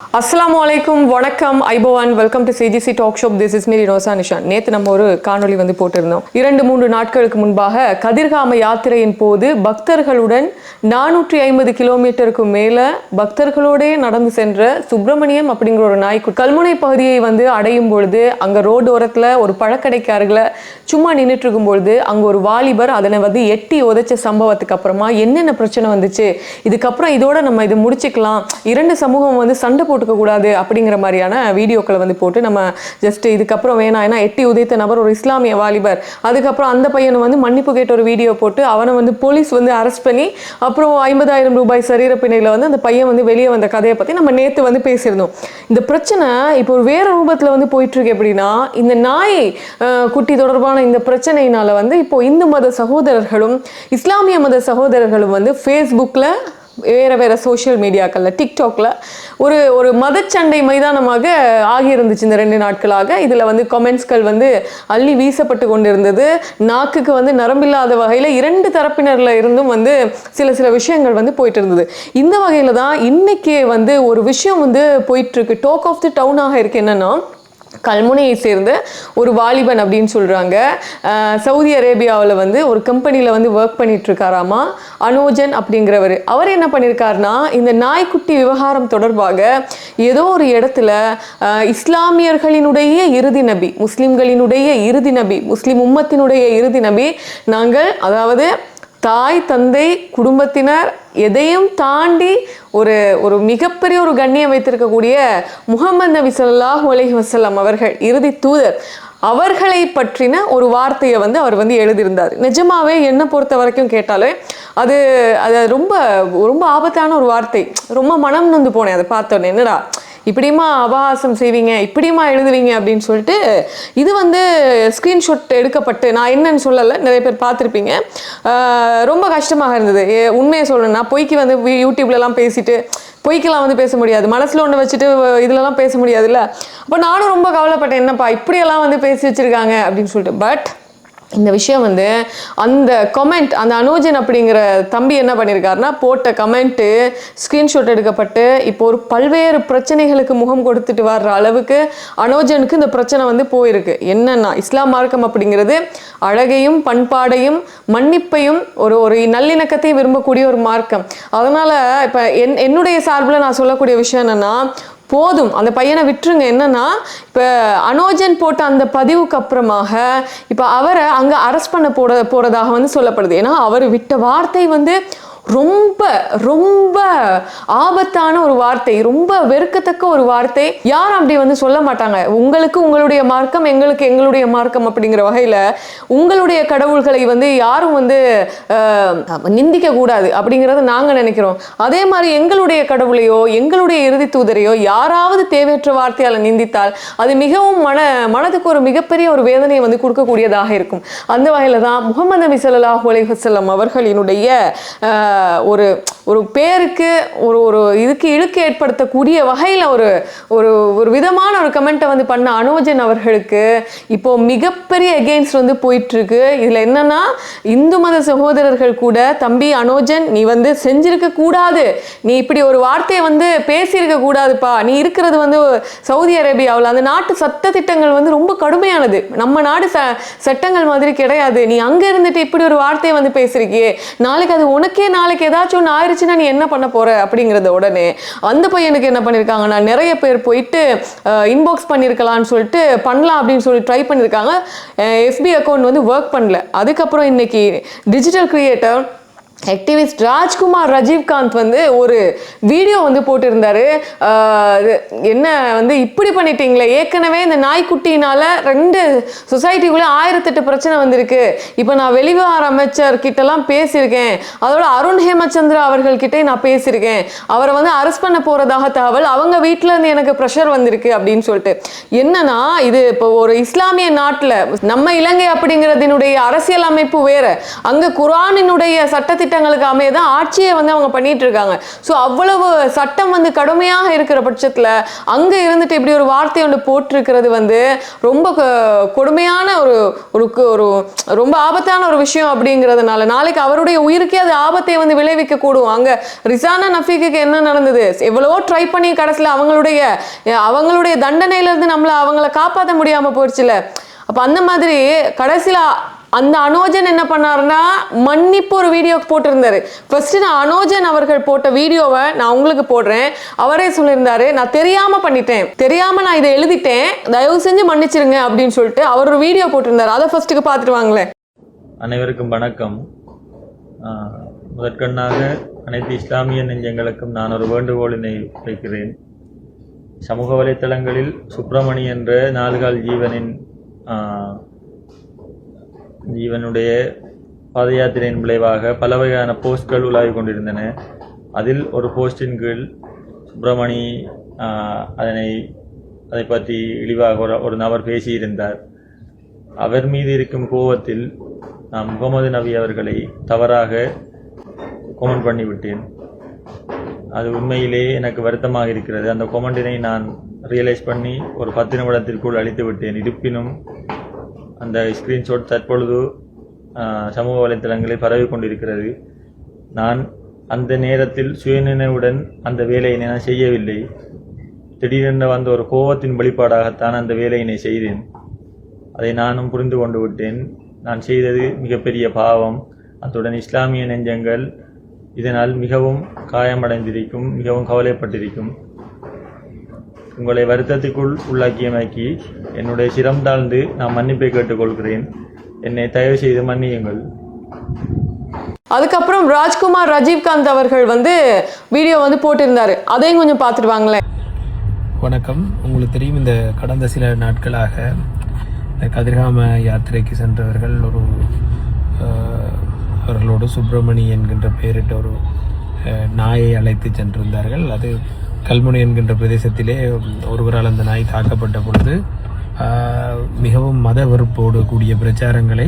Assalamualaikum, வணக்கம், ஐபோவான், welcome to CGC talk show. This is me Rosa Nishan. நேற்று நம்ம ஒரு காணொலி போட்டிருந்தோம். 2-3 நாட்களுக்கு முன்பாக கதிர்காம யாத்திரையின் போது பக்தர்களுடன் 450 கிலோமீட்டருக்கு மேல பக்தர்களோடே நடந்து சென்ற சுப்பிரமணியம் அப்படிங்கிற ஒரு நாய்க்குட்டி கல்முனை பகுதியை அடையும் பொழுது அங்க ரோடு ஓரத்துல ஒரு பழக்கடைக்கு அருகில் சும்மா நின்றுட்டு இருக்கும் பொழுது அங்க ஒரு வாலிபர் அதனை எட்டி உதைச்ச சம்பவத்துக்கு அப்புறமா என்னென்ன பிரச்சனை வந்துச்சு, இதுக்கப்புறம் இதோட நம்ம இது முடிச்சுக்கலாம், இரண்டு சமூகம் சண்டை போட்டுக்க கூடாது அப்படிங்கிற மாதிரியான வீடியோக்களை போட்டு நம்ம ஜஸ்ட் இதுக்கப்புறம் வேணாம், ஏன்னா எட்டி உதைத்த நபர் ஒரு இஸ்லாமிய வாலிபர், அதுக்கப்புறம் அந்த பையனை மன்னிப்பு கேட்ட ஒரு வீடியோ போட்டு அவனை போலீஸ் அரெஸ்ட் பண்ணி அப்புறம் 50,000 ரூபாய் சரீர பிணையில அந்த பையன் வெளியே வந்த கதையை பத்தி நம்ம நேத்து பேசியிருந்தோம். இந்த பிரச்சனை இப்போ ஒரு வேற ரூபத்துல போயிட்டு இருக்கு. எப்படின்னா, இந்த நாய் குட்டி தொடர்பான இந்த பிரச்சனையினால இப்போ இந்து மத சகோதரர்களும் இஸ்லாமிய மத சகோதரர்களும் ஃபேஸ்புக்ல வேற சோஷியல் மீடியாக்கள்ல டிக்டாக்ல ஒரு மதச்சண்டை மைதானமாக ஆகியிருந்துச்சு இந்த 2 நாட்களாக. இதுல கமெண்ட்ஸ்கள் அள்ளி வீசப்பட்டு கொண்டிருந்தது. நாக்குக்கு நரம்பில்லாத வகையில 2 தரப்பினர்ல இருந்தும் சில விஷயங்கள் போயிட்டு இருந்தது. இந்த வகையில தான் இன்னைக்கு ஒரு விஷயம் போயிட்டு இருக்கு. டாக் ஆஃப் தி டவுனாக இருக்கு. என்னன்னா, கல்முனையை சேர்ந்த ஒரு வாலிபன் அப்படின்னு சொல்றாங்க. சவுதி அரேபியாவில் ஒரு கம்பெனியில் ஒர்க் பண்ணிட்டு இருக்காராமா, அனோஜன் அப்படிங்கிறவர். அவர் என்ன பண்ணியிருக்காருன்னா, இந்த நாய்க்குட்டி விவகாரம் தொடர்பாக ஏதோ ஒரு இடத்துல இஸ்லாமியர்களினுடைய இறுதி நபி, முஸ்லிம்களினுடைய இறுதி நபி, முஸ்லிம் உம்மத்தினுடைய இறுதி நபி, நாங்கள் அதாவது தாய் தந்தை குடும்பத்தினர் எதையும் தாண்டி ஒரு மிகப்பெரிய ஒரு கண்ணியம் வைத்திருக்கக்கூடிய முஹம்மது நபி ஸல்லல்லாஹு அலைஹி வஸல்லம் அவர்கள் இறுதி தூதர், அவர்களை பற்றின ஒரு வார்த்தையை அவர் எழுதியிருந்தார். நிஜமாவே என்ன பொறுத்த வரைக்கும் கேட்டாலே அது ரொம்ப ரொம்ப ஆபத்தான ஒரு வார்த்தை. ரொம்ப மனம் நொந்து போனேன் அதை பார்த்தோன்னே. என்னடா இப்படியுமா அபகாசம் செய்வீங்க, இப்படியுமா எழுதுவீங்க அப்படின்னு சொல்லிட்டு இது ஸ்க்ரீன்ஷாட் எடுக்கப்பட்டு, நான் என்னன்னு சொல்லலை, நிறைய பேர் பார்த்துருப்பீங்க. ரொம்ப கஷ்டமாக இருந்தது. உண்மையை சொல்லணும்னா, பொய்க்கு யூடியூப்லலாம் பேசிட்டு பொய்க்கெல்லாம் பேச முடியாது, மனசில் ஒன்று வச்சுட்டு இதுலலாம் பேச முடியாதுல்ல. அப்போ நானும் ரொம்ப கவலைப்பட்டேன், என்னப்பா இப்படியெல்லாம் பேசி வச்சுருக்காங்க அப்படின்னு சொல்லிட்டு. பட் இந்த விஷயம் அந்த கமெண்ட், அந்த அனோஜன் அப்படிங்கிற தம்பி என்ன பண்ணியிருக்காருன்னா, போட்ட கமெண்ட்டு ஸ்க்ரீன்ஷாட் எடுக்கப்பட்டு இப்போ ஒரு பல்வேறு பிரச்சனைகளுக்கு முகம் கொடுத்துட்டு வர்ற அளவுக்கு அனோஜனுக்கு இந்த பிரச்சனை போயிருக்கு. என்னன்னா, இஸ்லாம் மார்க்கம் அப்படிங்கிறது அழகையும் பண்பாடையும் மன்னிப்பையும் ஒரு நல்லிணக்கத்தையும் விரும்பக்கூடிய ஒரு மார்க்கம். அதனால இப்போ என்னுடைய சார்பில் நான் சொல்லக்கூடிய விஷயம் என்னன்னா, போதும், அந்த பையனை விட்டுருங்க. என்னன்னா, இப்போ அனோஜன் போட்ட அந்த பதிவுக்கு அப்புறமாக இப்போ அவரை அங்கே அரெஸ்ட் பண்ண போறதாக சொல்லப்படுது. ஏன்னா அவர் விட்ட வார்த்தை ரொம்ப ரொம்ப ஆபத்தான ஒரு வார்த்தை, ரொம்ப வெறுக்கத்தக்க ஒரு வார்த்தை. யாரும் அப்படி சொல்ல மாட்டாங்க. உங்களுக்கு உங்களுடைய மார்க்கம், எங்களுக்கு எங்களுடைய மார்க்கம் அப்படிங்கிற வகையில் உங்களுடைய கடவுள்களை யாரும் நிந்திக்க கூடாது அப்படிங்கிறத நாங்கள் நினைக்கிறோம். அதே மாதிரி எங்களுடைய கடவுளையோ எங்களுடைய இறுதி தூதரையோ யாராவது தேவையற்ற வார்த்தையால் நிந்தித்தால் அது மிகவும் மனதுக்கு ஒரு மிகப்பெரிய ஒரு வேதனையை கொடுக்கக்கூடியதாக இருக்கும். அந்த வகையில் தான் முஹம்மது நபி ஸல்லல்லாஹு அலைஹி வஸல்லம் அவர்களினுடைய ஒரு பேருக்கு ஒரு இதுக்கு இழுக்கு ஏற்படுத்தக்கூடிய வகையில் ஒரு விதமான ஒரு கமெண்ட்டை பண்ண அனோஜன் அவர்களுக்கு இப்போ மிகப்பெரிய எகெயின்ஸ்ட் போயிட்டு இருக்கு. இதுல என்னன்னா, இந்து மத சகோதரர்கள் கூட, தம்பி அனோஜன், நீ செஞ்சிருக்க கூடாது, நீ இப்படி ஒரு வார்த்தையை பேசியிருக்க கூடாதுப்பா, நீ இருக்கிறது சவுதி அரேபியாவில், அந்த நாட்டு சட்ட திட்டங்கள் ரொம்ப கடுமையானது, நம்ம நாடு சட்டங்கள் மாதிரி கிடையாது, நீ அங்க இருந்துட்டு இப்படி ஒரு வார்த்தையை பேசிருக்கியே, நாளைக்கு அது உனக்கே நாளைக்கு ஏதாச்சும் ஒன்று ஆயிடுச்சுன்னா நீ என்ன பண்ண போற அப்படிங்கிறத உடனே அந்த பையனுக்கு என்ன பண்ணியிருக்காங்கன்னா, நிறைய பேர் போயிட்டு இன்பாக்ஸ் பண்ணியிருக்கலாம்னு சொல்லிட்டு பண்ணலாம் அப்படின்னு சொல்லி ட்ரை பண்ணியிருக்காங்க. எஃபி அக்கௌண்ட் ஒர்க் பண்ணல. அதுக்கப்புறம் இன்னைக்கு டிஜிட்டல் கிரியேட்டர் ஆக்டிவிஸ்ட் ராஜ்குமார் ரஜீவ்காந்த் ஒரு வீடியோ போட்டிருந்தாரு. என்ன இப்படி பண்ணிட்டீங்களே, ஏற்கனவே இந்த நாய்க்குட்டினால 2 சொசைட்டிக்குள்ளே 1008 பிரச்சனை வந்திருக்கு, இப்போ நான் வெளிவிவகார அமைச்சர் கிட்டலாம் பேசியிருக்கேன், அதோட அருண் ஹேமச்சந்திரா அவர்கள்கிட்டே நான் பேசியிருக்கேன், அவரை அரெஸ்ட் பண்ண போறதாக தகவல், அவங்க வீட்டில இருந்து எனக்கு ப்ரெஷர் வந்திருக்கு அப்படின்னு சொல்லிட்டு. என்னன்னா, இது இப்போ ஒரு இஸ்லாமிய நாட்டில், நம்ம இலங்கை அப்படிங்கிறதினுடைய அரசியல் அமைப்பு வேற, அங்க குர்ஆனினுடைய சட்டத்திட்ட திட்டங்களுக்கு அமைய தான் ஆட்சியை வந்து அவங்க பண்ணிட்டு இருக்காங்க. ஸோ அவ்வளவு சட்டம் வந்து கடுமையாக இருக்கிற பட்சத்தில் அங்கே இருந்துட்டு இப்படி ஒரு வார்த்தை ஒன்று போட்டிருக்கிறது வந்து ரொம்ப கொடுமையான ஒரு ஒரு ரொம்ப ஆபத்தான ஒரு விஷயம் அப்படிங்கிறதுனால நாளைக்கு அவருடைய உயிருக்கே அது ஆபத்தை வந்து விளைவிக்க கூடும். அங்கே ரிசானா நஃபீக்கு என்ன நடந்தது, எவ்வளவோ ட்ரை பண்ணி கடைசியில் அவங்களுடைய தண்டனையிலிருந்து அவங்கள காப்பாற்ற முடியாமல் போயிடுச்சுல. அப்போ அந்த மாதிரி கடைசியில் அந்த அனோஜன் என்ன பண்ணாருன்னா மன்னிப்பு ஒரு வீடியோ போட்டிருந்தாரு. ஃபர்ஸ்ட் நான் அனோஜன் அவர்கள் போட்ட வீடியோவை நான் உங்களுக்கு போடுறேன். அவரே சொல்லியிருந்தாரு, நான் தெரியாம பண்ணிட்டேன், தெரியாம நான் இதை எழுதிட்டேன், தயவு செஞ்சு மன்னிச்சிருங்க அப்படின்னு சொல்லிட்டு அவர் ஒரு வீடியோ போட்டிருந்தாரு. அதை ஃபர்ஸ்ட்டுக்கு பார்த்துட்டு வாங்களேன். அனைவருக்கும் வணக்கம். முதற்கண்ணாக அனைத்து இஸ்லாமிய நெஞ்சங்களுக்கும் நான் ஒரு வேண்டுகோளினை வைக்கிறேன். சமூக வலைத்தளங்களில் சுப்பிரமணி என்ற 4 கால் ஜீவனுடைய பாத யாத்திரையின் விளைவாக பல வகையான போஸ்ட்கள் உலாவிக் கொண்டிருந்தன. அதில் ஒரு போஸ்டின் கீழ் சுப்பிரமணி அதை பற்றி இழிவாக ஒரு நபர் பேசியிருந்தார். அவர் மீது இருக்கும் கோபத்தில் நான் முகமது நபி அவர்களை தவறாக கொமெண்ட் பண்ணிவிட்டேன். அது உண்மையிலே எனக்கு வருத்தமாக இருக்கிறது. அந்த கொமெண்டினை நான் ரியலைஸ் பண்ணி ஒரு 10 நிமிடத்திற்குள் அழித்து விட்டேன். இருப்பினும் அந்த ஸ்கிரீன்ஷாட் தற்பொழுது சமூக வலைத்தளங்களில் பரவி கொண்டிருக்கிறது. நான் அந்த நேரத்தில் சுயநினைவுடன் அந்த வேலையினை நான் செய்யவில்லை. திடீரென்று வந்த ஒரு கோபத்தின் வெளிப்பாடாகத்தான் அந்த வேலையினை செய்தேன். அதை நானும் புரிந்து கொண்டு விட்டேன். நான் செய்தது மிகப்பெரிய பாவம். அத்துடன் இஸ்லாமிய நெஞ்சங்கள் இதனால் மிகவும் காயமடைந்திருக்கும், மிகவும் கவலைப்பட்டிருக்கும். உங்களை வருத்தத்துக்குள் உள்ளாக்கியமைக்கு என்னுடைய சிரம் தாழ்ந்து நான் மன்னிப்பை கேட்டுக்கொள்கிறேன். என்னை தயவு செய்து மன்னியுங்கள். அதுக்கப்புறம் ராஜ்குமார் ரஜீவ்காந்த் அவர்கள் வந்து வீடியோ வந்து போட்டிருந்தாரு. அதையும் கொஞ்சம் பார்த்துட்டு வாங்களேன். வணக்கம். உங்களுக்கு தெரியும், இந்த கடந்த சில நாட்களாக கதிர்காம யாத்திரைக்கு சென்றவர்கள் அவர்களோடு சுப்பிரமணி என்கின்ற பெயரிட்ட ஒரு நாயை அழைத்து சென்றிருந்தார்கள். அது கல்முனை என்கின்ற பிரதேசத்திலே ஒருவரால் அந்த நாய் தாக்கப்பட்ட பொழுது மிகவும் மத வெறுப்போடு கூடிய பிரச்சாரங்களை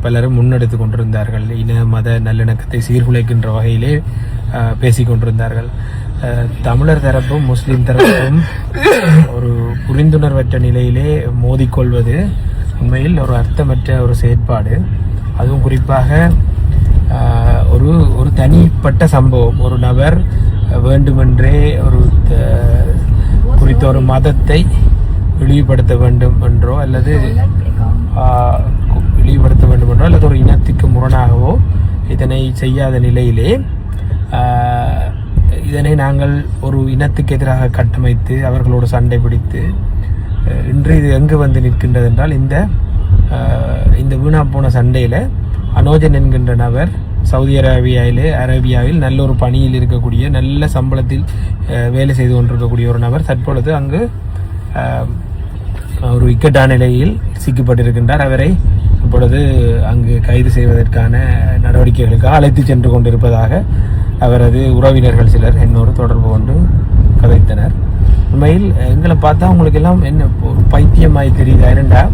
பலரும் முன்னெடுத்து கொண்டிருந்தார்கள். இன மத நல்லிணக்கத்தை சீர்குலைக்கின்ற வகையிலே பேசி கொண்டிருந்தார்கள். தமிழர் தரப்பும் முஸ்லீம் தரப்பும் ஒரு புரிந்துணர்வற்ற நிலையிலே மோதிக்கொள்வது உண்மையில் ஒரு அர்த்தமற்ற ஒரு செயற்பாடு. அதுவும் குறிப்பாக ஒரு தனிப்பட்ட சம்பவம், ஒரு நபர் வேண்டுமென்றே குறித்த ஒரு மதத்தை இழிவுபடுத்த வேண்டும் என்றோ அல்லது அல்லது ஒரு இனத்துக்கு முரணாகவோ இதனை செய்யாத நிலையிலே இதனை நாங்கள் ஒரு இனத்துக்கு எதிராக கட்டமைத்து அவர்களோடு சண்டை பிடித்து இன்று இது எங்கு வந்து நிற்கின்றது என்றால் இந்த வீணா போன சண்டையில் அனோஜன் என்கின்ற நபர் சவுதி அரேபியாவில் நல்ல ஒரு பணியில் இருக்கக்கூடிய, நல்ல சம்பளத்தில் வேலை செய்து கொண்டிருக்கக்கூடிய ஒரு நபர் தற்பொழுது அங்கு ஒரு இக்கட்டான நிலையில் சிக்கப்பட்டிருக்கின்றார். அவரை இப்பொழுது அங்கு கைது செய்வதற்கான நடவடிக்கைகளுக்காக அழைத்து சென்று கொண்டிருப்பதாக அவரது உறவினர்கள் சிலர் என்னோடு தொடர்பு கொண்டு கதைத்தனர். உண்மையில் எங்களை பார்த்தா உங்களுக்கு எல்லாம் என்ன பைத்தியமாய் தெரியுதா? ஏனென்றா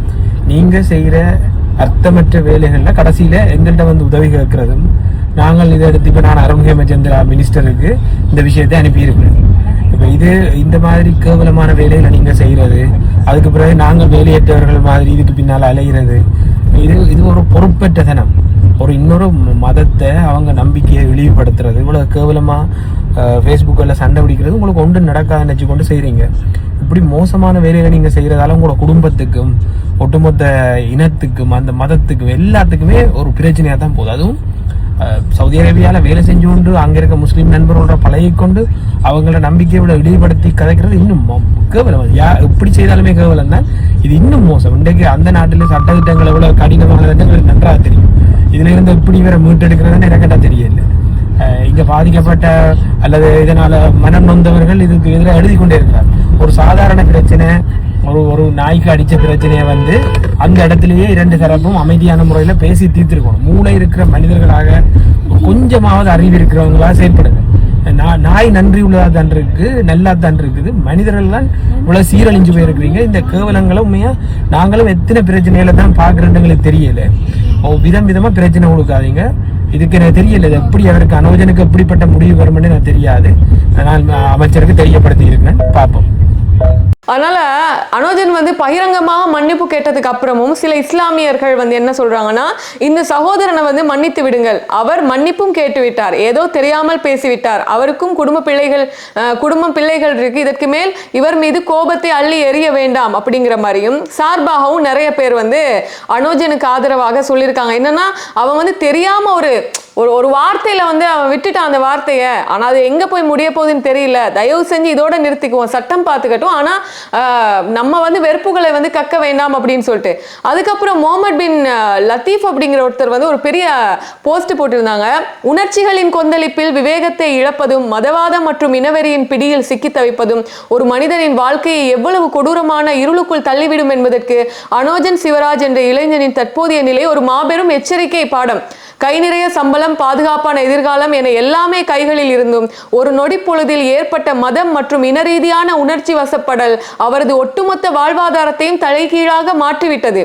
நீங்கள் செய்கிற அர்த்தமற்ற வேலைகளில் கடைசியில் எங்கள்கிட்ட வந்து உதவி கேட்கறதும், நாங்கள் இதை எடுத்து இப்போ நான் அருண்ஹேமச்சந்திரா மினிஸ்டருக்கு இந்த விஷயத்தை அனுப்பியிருக்கிறேன். இப்போ இந்த மாதிரி கேவலமான வேலைகளை நீங்கள் செய்கிறது, அதுக்கு பிறகு நாங்கள் வேலையேற்றவர்கள் மாதிரி இதுக்கு பின்னால் அலைகிறது, இது ஒரு பொறுப்பற்ற தனம். ஒரு இன்னொரு மதத்தை அவங்க நம்பிக்கையை இழிவுபடுத்துறது, இவ்வளோ கேவலமாக ஃபேஸ்புக்கில் சண்டை பிடிக்கிறது உங்களுக்கு ஒன்று நடக்காத நினச்சி கொண்டு செய்கிறீங்க. இப்படி மோசமான வேலைகளை நீங்கள் செய்கிறதால உங்களோட குடும்பத்துக்கும் ஒட்டுமொத்த இனத்துக்கும் அந்த மதத்துக்கும் எல்லாத்துக்குமே ஒரு பிரச்சனையாக தான் போகுது. அதுவும் சவுதி அரேபியாவில் வேலை செஞ்சு கொண்டு அங்கே இருக்க முஸ்லீம் நண்பர்களோட பழகிக்கொண்டு அவங்களோட நம்பிக்கையை விட இழிவுபடுத்தி கதைக்கிறது இன்னும் கேவலம். எப்படி செய்தாலுமே கேவலம் தான். இது இன்னும் மோசம். இன்றைக்கு அந்த நாட்டில் சட்டத்திட்டங்களை விட கடினமானது எங்களுக்கு நன்றாக தெரியும். இதுல இருந்து இப்படி வேற மீட்டெடுக்கிறதுன்னு எனக்கிட்ட தெரியல. இங்க பாதிக்கப்பட்ட அல்லது இதனால மனம் நொந்தவர்கள் இதுக்கு எதிராக எழுதி கொண்டே இருக்கிறார். ஒரு சாதாரண பிரச்சனை, ஒரு நாய்க்கு அடிச்ச பிரச்சனையை வந்து அந்த இடத்திலேயே 2 தரப்பும் அமைதியான முறையில பேசி தீர்த்திருக்கணும். மூளை இருக்கிற மனிதர்களாக கொஞ்சமாவது அறிவு இருக்கிறவங்களா செயல்படுங்க. நாய் நன்றி உள்ளதா தான் இருக்கு, நல்லா தான் இருக்குது. மனிதர்கள் தான் இவ்வளவு சீரழிஞ்சு போயிருக்கிறீங்க. இந்த கேவலங்களும் உண்மையா நாங்களும் எத்தனை பிரச்சனைகளை தான் பாக்குறேன்னு தெரியல. விதம் விதமா பிரச்சனை கொடுக்காதீங்க. இதுக்கு எனக்கு தெரியல, இது எப்படி அவருக்கு அனோஜனுக்கு எப்படிப்பட்ட முடிவு வரும்னு எனக்கு தெரியாது. நான் அமைச்சருக்கு தெரியப்படுத்தி இருக்கேன், பார்ப்போம். அதனால அனோஜன் வந்து பகிரங்கமாக மன்னிப்பு கேட்டதுக்கு அப்புறமும் சில இஸ்லாமியர்கள் வந்து என்ன சொல்றாங்கன்னா, இந்த சகோதரனை வந்து மன்னித்து விடுங்கள், அவர் மன்னிப்பும் கேட்டு விட்டார், ஏதோ தெரியாமல் பேசிவிட்டார், அவருக்கும் குடும்ப பிள்ளைகள் இருக்கு, இதற்கு மேல் இவர் மீது கோபத்தை அள்ளி எறிய வேண்டாம் அப்படிங்கிற மாதிரியும் சார்பாகவும் நிறைய பேர் வந்து அனோஜனுக்கு ஆதரவாக சொல்லியிருக்காங்க. என்னன்னா, அவன் வந்து தெரியாம ஒரு வார்த்தையில வந்து அவன் விட்டுட்டான் அந்த வார்த்தையை, ஆனா அது எங்க போய் முடிய போகுதுன்னு தெரியல, தயவு செஞ்சு இதோட நிறுத்திக்குவோம், சட்டம் பார்த்துக்கட்டும், ஆனா நம்ம வந்து வெறுப்புகளை வந்து கக்க வேண்டாம் அப்படின்னு சொல்லிட்டு. அதுக்கப்புறம் முகமது பின் லத்தீப் அப்படிங்கிற ஒருத்தர் வந்து ஒரு பெரிய போஸ்ட் போட்டிருந்தாங்க. உணர்ச்சிகளின் கொந்தளிப்பில் விவேகத்தை இழப்பதும் மதவாதம் மற்றும் இனவெறியின் பிடியில் சிக்கி தவிப்பதும் ஒரு மனிதனின் வாழ்க்கையை எவ்வளவு கொடூரமான இருளுக்குள் தள்ளிவிடும் என்பதற்கு அனோஜன் சிவராஜ் என்ற இளைஞனின் தற்போதைய நிலை ஒரு மாபெரும் எச்சரிக்கை பாடம். கை நிறைய சம்பளம், பாதுகாப்பான எதிர்காலம் என எல்லாமே கைகளில் இருந்தும் ஒரு நொடி பொழுதில் ஏற்பட்ட மதம் மற்றும் இனரீதியான உணர்ச்சி வசப்படல் அவரது ஒட்டுமொத்த வாழ்வாதாரத்தையும் தலைகீழாக மாற்றிவிட்டது.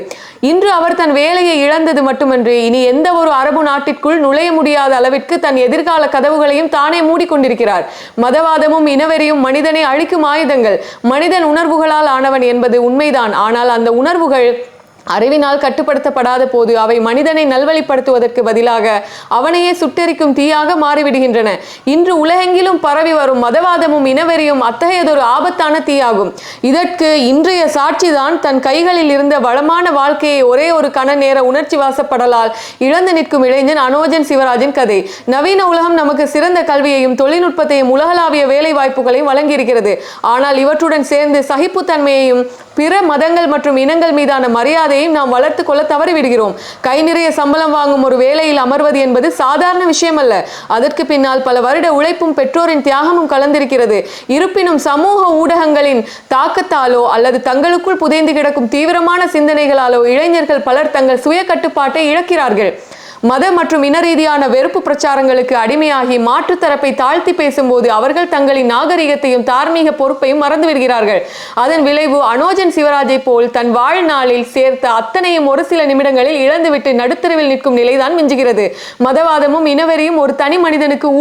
இன்று அவர் தன் வேலையை இழந்தது மட்டுமன்றி இனி எந்த ஒரு அரபு நாட்டிற்குள் நுழைய முடியாத அளவிற்கு தன் எதிர்கால கதவுகளையும் தானே மூடிக்கொண்டிருக்கிறார். மதவாதமும் இனவெறியும் மனிதனை அழிக்கும் ஆயுதங்கள். மனிதன் உணர்வுகளால் ஆனவன் என்பது உண்மைதான். ஆனால் அந்த உணர்வுகள் அறிவினால் கட்டுப்படுத்தப்படாத போது அவை மனிதனை நல்வழிப்படுத்துவதற்கு பதிலாக அவனையே சுட்டெரிக்கும் தீயாக மாறிவிடுகின்றன. இன்று உலகெங்கிலும் பரவி வரும் மதவாதமும் இனவெறியும் அத்தகையதொரு ஆபத்தான தீயாகும். இதற்கு இன்றைய சாட்சிதான் தன் கைகளில் இருந்த வளமான வாழ்க்கையை ஒரே ஒரு கண நேர உணர்ச்சி வாசப்படலால் இழந்து நிற்கும் இளைஞன் அனோஜன் சிவராஜின் கதை. நவீன உலகம் நமக்கு சிறந்த கல்வியையும் தொழில்நுட்பத்தையும் உலகளாவிய வேலை வாய்ப்புகளையும் வழங்கியிருக்கிறது. ஆனால் இவற்றுடன் சேர்ந்து சகிப்புத்தன்மையையும் பிற மதங்கள் மற்றும் இனங்கள் மீதான மரியாதையும் நாம் வளர்த்து கொள்ள தவறிவிடுகிறோம். கை நிறைய சம்பளம் வாங்கும் ஒரு வேலையில் அமர்வது என்பது சாதாரண விஷயம் அல்ல. அதற்கு பின்னால் பல வருட உழைப்பும் பெற்றோரின் தியாகமும் கலந்திருக்கிறது. இருப்பினும் சமூக ஊடகங்களின் தாக்கத்தாலோ அல்லது தங்களுக்குள் புதைந்து கிடக்கும் தீவிரமான சிந்தனைகளாலோ இளைஞர்கள் பலர் தங்கள் சுய கட்டுப்பாட்டை இழக்கிறார்கள். மத மற்றும் இன ரீதியான வெறுப்பு பிரச்சாரங்களுக்கு அடிமையாகி மாற்று தரப்பை தாழ்த்தி பேசும்போது அவர்கள் தங்களின் நாகரிகத்தையும் தார்மீக பொறுப்பையும் மறந்து விடுகிறார்கள். அதன் விளைவு அனோஜன் சிவராஜை போல் தன் வாழ்நாளில் சேர்த்த அத்தனையும் ஒரு சில நிமிடங்களில் இழந்துவிட்டு நடுத்தருவில் நிற்கும் நிலைதான் மிஞ்சுகிறது. மதவாதமும் இனவெறியும் ஒரு தனி மனிதனுக்குள்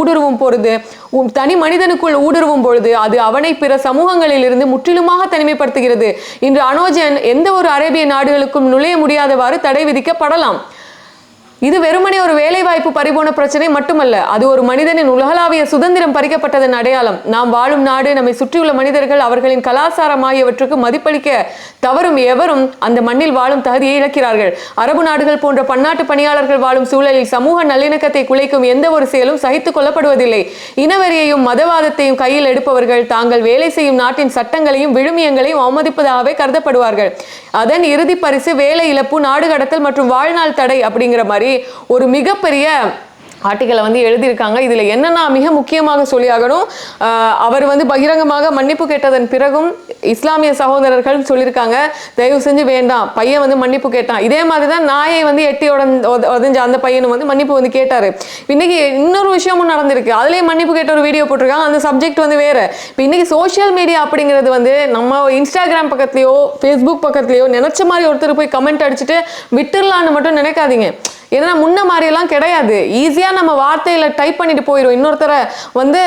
ஊடுருவும் பொழுது அது அவனை பிற சமூகங்களில் இருந்து முற்றிலுமாக தனிமைப்படுத்துகிறது. இன்று அனோஜன் எந்த ஒரு அரேபிய நாடுகளுக்கும் நுழைய முடியாதவாறு தடை விதிக்கப்படலாம். இது வெறுமனே ஒரு வேலைவாய்ப்பு பறிபோன பிரச்சனை மட்டுமல்ல, அது ஒரு மனிதனின் உலகளாவிய சுதந்திரம் பறிக்கப்பட்டதன் அடையாளம். நாம் வாழும் நாடு, நம்மை சுற்றியுள்ள மனிதர்கள், அவர்களின் கலாச்சாரம் ஆகியவற்றுக்கு மதிப்பளிக்க தவறும் எவரும் அந்த மண்ணில் வாழும் தகுதியை இழக்கிறார்கள். அரபு நாடுகள் போன்ற பன்னாட்டு பணியாளர்கள் வாழும் சூழலில் சமூக நல்லிணக்கத்தை குலைக்கும் எந்த ஒரு செயலும் சகித்துக் கொள்ளப்படுவதில்லை. இனவெறியையும் மதவாதத்தையும் கையில் எடுப்பவர்கள் தாங்கள் வேலை செய்யும் நாட்டின் சட்டங்களையும் விழுமியங்களையும் அவமதிப்பதாகவே கருதப்படுவார்கள். அதன் இறுதி பரிசு வேலை இழப்பு, நாடு கடத்தல் மற்றும் வாழ்நாள் தடை அப்படிங்கிற மாதிரி ஒரு மிகப்பெரிய ஆர்டிக்கலை வந்து எழுதியிருக்காங்க. இதில் என்னன்னா மிக முக்கியமாக சொல்லியாகணும், அவர் வந்து பகிரங்கமாக மன்னிப்பு கேட்டதன் பிறகும் இஸ்லாமிய சகோதரர்கள் சொல்லியிருக்காங்க, தயவு செஞ்சு வேண்டாம், பையன் வந்து மன்னிப்பு கேட்டான். இதே மாதிரி தான் நாயை வந்து எட்டி உடஞ்ச அந்த பையனும் வந்து மன்னிப்பு வந்து கேட்டாரு. இன்னைக்கு இன்னொரு விஷயமும் நடந்திருக்கு, அதுலேயே மன்னிப்பு கேட்ட ஒரு வீடியோ போட்டிருக்காங்க. அந்த சப்ஜெக்ட் வந்து வேற. இப்போ இன்னைக்கு சோஷியல் மீடியா அப்படிங்கிறது வந்து நம்ம இன்ஸ்டாகிராம் பக்கத்துலையோ ஃபேஸ்புக் பக்கத்துலையோ நினைச்ச மாதிரி ஒருத்தர் போய் கமெண்ட் அடிச்சுட்டு விட்டுடலான்னு மட்டும் நினைக்காதீங்க. ஏன்னா முன்ன மாதிரியெல்லாம் கிடையாது. ஈஸியாக நம்ம வார்த்தையில் டைப் பண்ணிட்டு போயிடும். இன்னொருத்தரை வந்து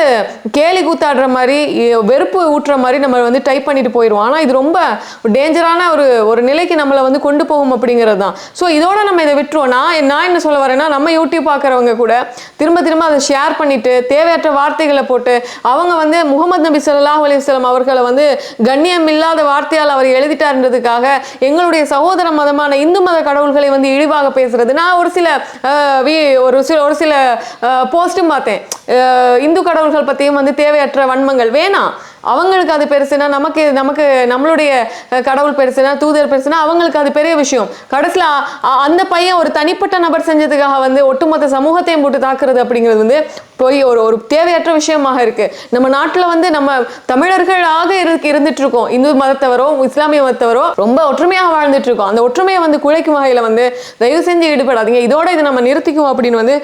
கேலி கூத்தாடுற மாதிரி, வெறுப்பு ஊட்டுற மாதிரி நம்ம வந்து டைப் பண்ணிட்டு போயிடுவோம். ஆனால் இது ரொம்ப டேஞ்சரான ஒரு நிலைக்கு நம்மளை வந்து கொண்டு போகும் அப்படிங்கிறது தான். ஸோ இதோட நம்ம இதை விட்டுருவோம். நான் என்ன சொல்ல வரேன்னா, நம்ம யூடியூப் பார்க்குறவங்க கூட திரும்ப அதை ஷேர் பண்ணிட்டு தேவையற்ற வார்த்தைகளை போட்டு அவங்க வந்து முகமது நபி ஸல்லல்லாஹு அலைஹி வஸல்லம் அவர்களை வந்து கண்ணியம் இல்லாத வார்த்தையால் அவர் எழுதிட்டார்ன்றதுக்காக எங்களுடைய சகோதர மதமான இந்து மத கடவுள்களை வந்து இழிவாக பேசுறது. நான் ஒரு சில போஸ்டும் பார்த்தேன். இந்து கடவுள்கள் பற்றியும் வந்து தேவையற்ற வன்மங்கள் வேணாம். அவங்களுக்கு அது பெருசுனா, நமக்கு நம்மளுடைய கடவுள் பெருசுனா, தூதர் பெருசுனா அவங்களுக்கு அது பெரிய விஷயம். கடைசியில் அந்த பையன் ஒரு தனிப்பட்ட நபர் செஞ்சதுக்காக வந்து ஒட்டுமொத்த சமூகத்தையும் போட்டு தாக்குறது அப்படிங்கிறது வந்து போய் ஒரு தேவையற்ற விஷயமாக இருக்கு. நம்ம நாட்டில் வந்து நம்ம தமிழர்களாக இருந்துட்டு இருக்கோம். இந்து மதத்தவரோ இஸ்லாமிய மதத்தவரோ ரொம்ப ஒற்றுமையாக வாழ்ந்துட்டு இருக்கோம். அந்த ஒற்றுமையை வந்து குலைக்கும் வகையில் வந்து தயவு செஞ்சு ஈடுபடாதீங்க. இதோட இதை நம்ம நிறுத்திக்கும் அப்படின்னு வந்து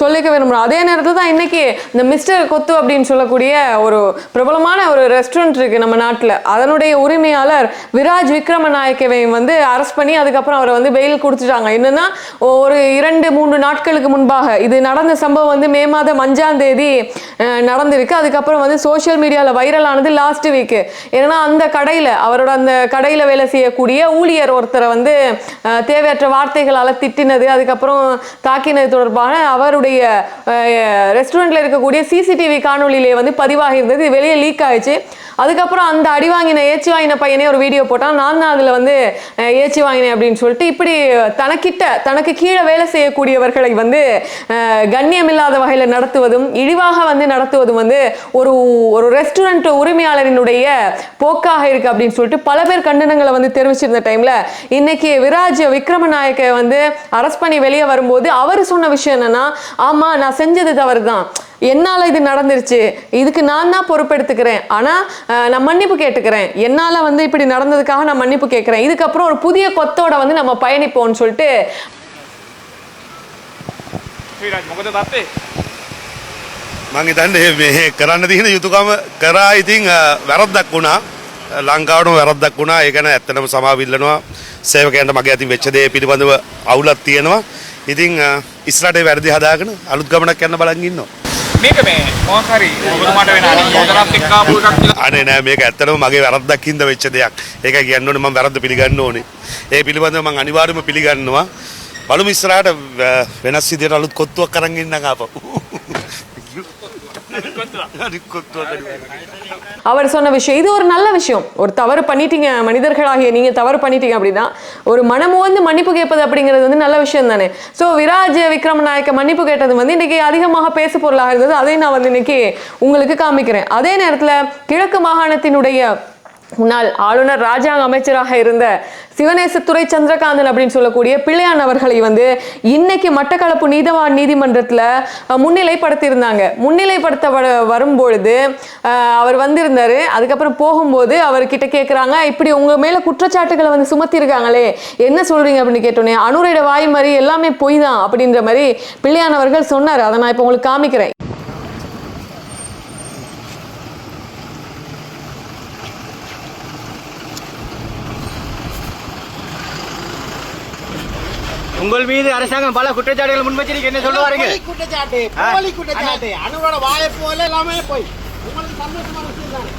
சொல்லிக்க விரும்புகிறோம். அதே நேரத்தில் தான் இன்னைக்கு இந்த மிஸ்டர் கொத்து அப்படின்னு சொல்லக்கூடிய ஒரு பிரபலமான ஒரு ரெஸ்டாரண்ட் இருக்கு நம்ம நாட்டில், அதனுடைய உரிமையாளர் விராஜ் விக்ரமநாயக்கவை வந்து அரெஸ்ட் பண்ணி அதுக்கப்புறம் அவரை வந்து பெயில் கொடுத்துட்டாங்க. என்னன்னா ஒரு 2-3 நாட்களுக்கு முன்பாக இது நடந்த சம்பவம் வந்து மே மாதம் 5ஆம் தேதி நடந்திருக்கு. அதுக்கப்புறம் வந்து சோசியல் மீடியாவில் வைரல் ஆனது லாஸ்ட் வீக். ஏன்னா அந்த கடையில் வேலை செய்யக்கூடிய ஊழியர் ஒருத்தரை வந்து தேவையற்ற வார்த்தைகளால் திட்டினது, அதுக்கப்புறம் தாக்கினது தொடர்பான அவருடைய ரெஸ்டாரண்ட்ல இருக்கக்கூடிய சிசிடிவி காணொலியிலே வந்து பதிவாகி இருந்தது. இது வெளியே லீக் ஆயிடுச்சு. அதுக்கப்புறம் அந்த ஏச்சி வாங்கின பையனே ஒரு வீடியோ போட்டான், நான் தான் அதில் வந்து ஏச்சி வாங்கினேன் அப்படின்னு சொல்லிட்டு. இப்படி தனக்கு கீழே வேலை செய்யக்கூடியவர்களை வந்து கண்ணியமில்லாத வகையில் நடத்துவதும் இழிவாக வந்து நடத்துவதும் வந்து ஒரு ரெஸ்டாரண்ட் உரிமையாளரினுடைய போக்காக இருக்கு அப்படின்னு சொல்லிட்டு பல பேர் கண்டனங்களை வந்து தெரிவிச்சிருந்த டைம்ல இன்னைக்கு விராஜ் விக்ரமநாயக்க வந்து அரெஸ்ட் பண்ணி வெளியே வரும்போது அவர் சொன்ன விஷயம் என்னன்னா, ஆமா நான் செஞ்சது தவறு தான், என்னால் இது நடந்துருச்சு, இதுக்கு நான் தான் பொறுப்பெடுத்துக்கிறேன், ஆனால் நான் மன்னிப்பு கேட்டுக்கிறேன், என்னால் வந்து இப்படி நடந்ததுக்காக நான் மன்னிப்பு கேட்குறேன், இதுக்கப்புறம் ஒரு புதிய கொத்தோட வந்து நம்ம பயணிப்போம்னு சொல்லிட்டு. මං හිතන්නේ මේ කරන්න තියෙන යුතුකම කරා ඉතින් වැරද්දක් වුණා. ලංකාවටම වැරද්දක් වුණා. ඒ ගැන ඇත්තටම සමාව ඉල්ලනවා. සේවකයන්ට මගේ අතින් වෙච්ච දේ පිළිබඳව අවුලක් තියෙනවා. ඉතින් ඉස්සරහට ඒ වැරදි හදාගෙන අලුත් ගමනක් යන්න බලන් ඉන්නවා. මේක මේ මොකක් හරි ඔබතුමාට වෙන අනිවාර්යයක් එක්ක ආපු එකක් කියලා. අනේ නෑ මේක ඇත්තටම මගේ වැරද්දක් හින්දා වෙච්ච දෙයක්. ඒක කියන්න ඕනේ මම වැරද්ද පිළිගන්න ඕනේ. ඒ පිළිබඳව මම අනිවාර්යයෙන්ම පිළිගන්නවා. බලමු ඉස්සරහට වෙනස් විදියට අලුත් කොත්තුවක් අරන් ඉන්නම් ආපහු. அவர் சொன்ன விஷயம் இது ஒரு நல்ல விஷயம். ஒரு தவறு பண்ணிட்டீங்க, மனிதர்களாகிய நீங்க தவறு பண்ணிட்டீங்க அப்படின்னா ஒரு மனமு வந்து மன்னிப்பு கேட்பது அப்படிங்கிறது வந்து நல்ல விஷயம் தானே. ஸோ விராஜ் விக்ரமநாயக்க மன்னிப்பு கேட்டது வந்து இன்னைக்கு அதிகமாக பேசு பொருளாக இருந்தது. அதை நான் வந்து இன்னைக்கு உங்களுக்கு காமிக்கிறேன். அதே நேரத்தில் கிழக்கு மாகாணத்தினுடைய முன்னாள் ஆளுநர் ராஜாங்க அமைச்சராக இருந்த சிவனேசத்துறை சந்திரகாந்தன் அப்படின்னு சொல்லக்கூடிய பிள்ளையான் அவர்களை வந்து இன்னைக்கு மட்டக்களப்பு நீதிமன்றத்தில் முன்னிலைப்படுத்தியிருந்தாங்க. முன்னிலைப்படுத்த வரும்பொழுது அவர் வந்திருந்தாரு. அதுக்கப்புறம் போகும்போது அவர்கிட்ட கேட்குறாங்க, இப்படி உங்க மேல குற்றச்சாட்டுகளை வந்து சுமத்தி இருக்காங்களே என்ன சொல்றீங்க அப்படின்னு கேட்டோன்னே, அனுரையோட வாய் மாதிரி எல்லாமே பொய் தான் அப்படின்ற மாதிரி பிள்ளையான் அவர்கள் சொன்னார். அதை நான் இப்போ உங்களுக்கு காமிக்கிறேன். உங்கள் மீது அரசாங்கம் பல குற்றச்சாட்டுகள் முன்வச்சிருக்கு, என்ன சொல்லுவாருங்க? குற்றச்சாட்டு அனுரோட வாயை போல எல்லாமே போய் உங்களுக்கு சந்தோஷமான விஷயம் தானே.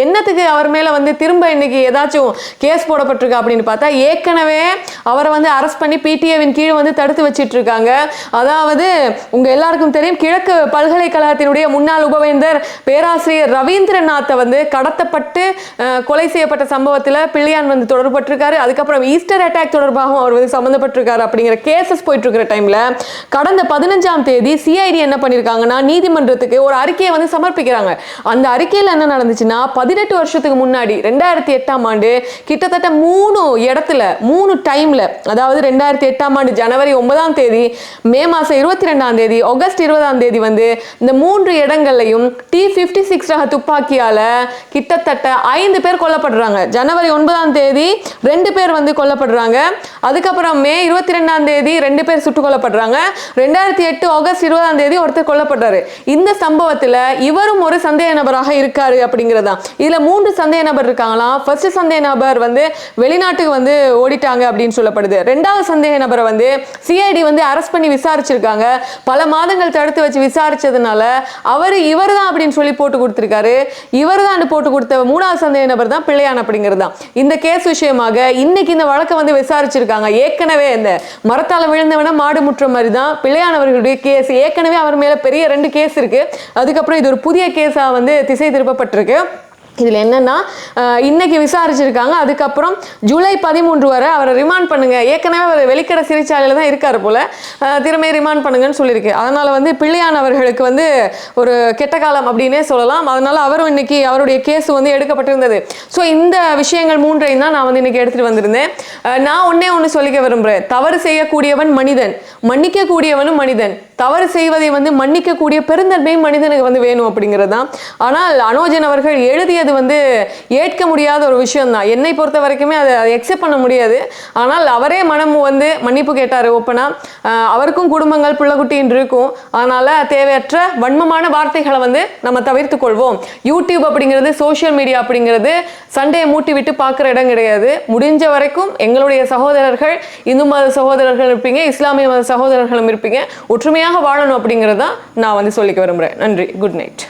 என்னத்துக்கு அவர் மேல வந்து திரும்ப இன்னைக்கு ஏதாச்சும் கேஸ் போடப்பட்டிருக்கா அப்படின்னு பார்த்தா, ஏற்கனவே அவரை வந்து அரெஸ்ட் பண்ணி பிடிஏவின் கீழே வந்து தடுத்து வச்சிட்டு இருக்காங்க. அதாவது உங்க எல்லாருக்கும் தெரியும், கிழக்கு பல்கலைக்கழகத்தினுடைய முன்னாள் உபவேந்தர் பேராசிரியர் ரவீந்திரநாத்தை வந்து கடத்தப்பட்டு கொலை செய்யப்பட்ட சம்பவத்தில் பிள்ளையான் வந்து தொடர்பட்டிருக்காரு. அதுக்கப்புறம் ஈஸ்டர் அட்டாக் தொடர்பாகவும் அவர் வந்து சம்மந்தப்பட்டிருக்காரு அப்படிங்கிற கேசஸ் போயிட்டு இருக்கிற டைம்ல கடந்த 15ஆம் தேதி சிஐடி என்ன பண்ணிருக்காங்கன்னா நீதிமன்றத்துக்கு ஒரு அறிக்கையை வந்து சமர்ப்பிக்கிறாங்க. அந்த அறிக்கையில் என்ன நடந்துச்சுன்னா, 18 வருஷத்துக்கு முன்னாடி 2008ஆம் ஆண்டு கிட்டத்தட்ட 3 டைம்ல, அதாவது 2008ஆம் ஆண்டு ஜனவரி 9ஆம் தேதி, மே மாசம் 22ஆம் தேதி, ஆகஸ்ட் 20ஆம் தேதி வந்து இந்த 3 இடங்கள்லையும் T56 ரக துப்பாக்கியால கிட்டத்தட்ட 5 பேர் கொல்லப்படுறாங்க. ஜனவரி 9ஆம் தேதி 2 பேர் வந்து கொல்லப்படுறாங்க. அதுக்கப்புறம் மே 22ஆம் தேதி 2 பேர் சுட்டுக் கொல்லப்படுறாங்க. 2008 ஆகஸ்ட் 20ஆம் தேதி ஒருத்தர் கொல்லப்படுறாரு. இந்த சம்பவத்தில் இவரும் ஒரு சந்தேக நபராக இருக்காரு அப்படிங்கிறதா. இதுல 3 சந்தேக நபர் இருக்காங்களாம். ஃபர்ஸ்ட் சந்தேக நபர் வந்து வெளிநாட்டுக்கு வந்து ஓடிட்டாங்க அப்படின்னு சொல்லப்படுது. 2வது சந்தேக நபரை வந்து சிஐடி வந்து அரெஸ்ட் பண்ணி விசாரிச்சிருக்காங்க. பல மாதங்கள் தடுத்து வச்சு விசாரிச்சதுனால இவர் தான் அப்படின்னு சொல்லி போட்டு கொடுத்திருக்காரு. இவர் தான் போட்டு கொடுத்த 3வது சந்தேக நபர் தான் பிள்ளையான் அப்படிங்கிறது தான். இந்த கேஸ் விஷயமாக இன்னைக்கு இந்த வழக்கை வந்து விசாரிச்சிருக்காங்க. ஏற்கனவே இந்த மரத்தால விழுந்தவன மாடு முற்ற மாதிரி தான் பிள்ளையான் அவர்களுடைய கேஸ். ஏற்கனவே அவர் மேல பெரிய 2 கேஸ் இருக்கு. அதுக்கப்புறம் இது ஒரு புதிய கேஸா வந்து திசை திருப்பப்பட்டிருக்கு. இதில் என்னன்னா, இன்னைக்கு விசாரிச்சிருக்காங்க. அதுக்கப்புறம் ஜூலை 13 வரை அவரை ரிமாண்ட் பண்ணுங்க. ஏற்கனவே அவர் வெளிக்கடை சிறைச்சாலையில் தான் இருக்காரு போல, திரும்ப ரிமாண்ட் பண்ணுங்கன்னு சொல்லியிருக்கு. அதனால வந்து பிள்ளையான் அவர்களுக்கு வந்து ஒரு கெட்ட காலம் அப்படின்னே சொல்லலாம். அதனால அவரும் இன்னைக்கு அவருடைய கேஸ் வந்து எடுக்கப்பட்டிருந்தது. ஸோ இந்த விஷயங்கள் 3ஐயும் தான் நான் வந்து இன்னைக்கு எடுத்துட்டு வந்திருந்தேன். நான் ஒன்று சொல்லிக்க விரும்புகிறேன். தவறு செய்யக்கூடியவன் மனிதன், மன்னிக்கக்கூடியவனும் மனிதன். தவறு செய்வதை வந்து மன்னிக்கக்கூடிய பெருந்தன்மையும் மனிதனுக்கு வந்து வேணும் அப்படிங்கிறது தான். ஆனால் அனோஜன் அவர்கள் எழுதிய அது வந்து ஏற்க முடியாத ஒரு விஷயம் தான். என்னை பொறுத்த வரைக்குமே அதை எக்ஸெப்ட் பண்ண முடியாது. ஆனால் அவரே மனம் வந்து மன்னிப்பு கேட்டார் ஓப்பனாக. அவருக்கும் குடும்பங்கள் பிள்ளைக்குட்டின்னு இருக்கும். அதனால் தேவையற்ற வன்மமான வார்த்தைகளை வந்து நம்ம தவிர்த்து கொள்வோம். யூடியூப் அப்படிங்கிறது, சோஷியல் மீடியா அப்படிங்கிறது சண்டையை மூட்டி விட்டு பார்க்குற இடம் கிடையாது. முடிஞ்ச வரைக்கும் எங்களுடைய சகோதரர்கள், இந்து மத சகோதரர்கள் இருப்பீங்க, இஸ்லாமிய மத சகோதரர்களும் இருப்பீங்க, ஒற்றுமையாக வாழணும் அப்படிங்கிறது தான் நான் வந்து சொல்லிக்க விரும்புகிறேன். நன்றி. Good night.